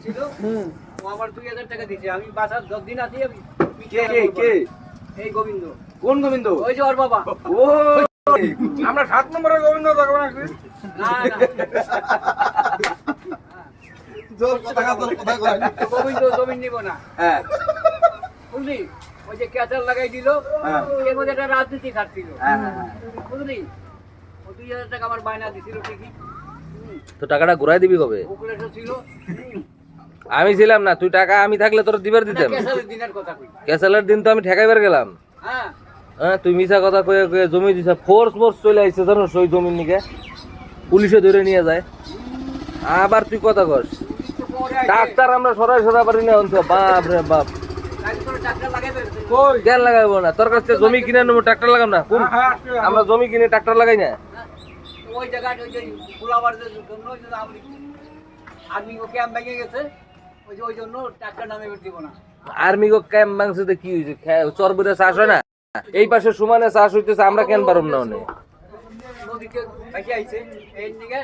ছিল ও আমার 2000 টাকা দিয়েছে আমি বাসার 10 দিন আছি আমি কে এই গোবিন্দ কোন গোবিন্দ ওই যে ওর বাবা ও আমরা 7 নম্বরের গোবিন্দ দেখবেন আজকে না জোর কথা কয় গোবিন্দ জমিন নিব না হ্যাঁ বুঝলি ওই যে ক্যাচার লাগাই দিল এর মধ্যে একটা রাজনীতি খাটছিল বুঝলি ও 2000 টাকা আমার বায়না দিছিল ঠিকই তো টাকাটা ঘুরাই দিবি কবে? ওগুলো ছিল আমি ছিলাম না, তুই টাকা আমি থাকলে তোর দিবার দিতাম। ক্যাচারের দিনের কথা কই ক্যাসালের দিন তো আমি ঠেকাইবার গেলাম। হ্যাঁ হ্যাঁ তুই মিছা কথা কয়ে কয়ে জমি দিছ, ফোর্স চলে আইছে জানো ওই জমির নিকে, পুলিশে ধরে নিয়ে যায়। আবার তুই কথা কস ডাক্তার আমরা সরাই সরা পারি না অন্ত, বাপ রে বাপ। ডাক্তার লাগাইবে কই কেন লাগাইবো না? তোর কাছে জমি কিনে নেবো, ট্রাক্টর লাগাম না? কোন আমরা জমি কিনে ট্রাক্টর লাগাই না? ওই জায়গাটা ওই যে ফুলাবাড়ির জন্য ওই যে আর্মি ও ক্যাম্প ভেঙে গেছে ওই জন্য ট্রাক্টর নামে দিব না আর্মি গো ক্যাম্প ভাঙছে কি হয়েছে? চরবুরে চাষ হয় না, এই পাশে সমানে চাষ হইতেছে, আমরা কেন পারব না? নদীতে ভেঙে আইছে এই দিকে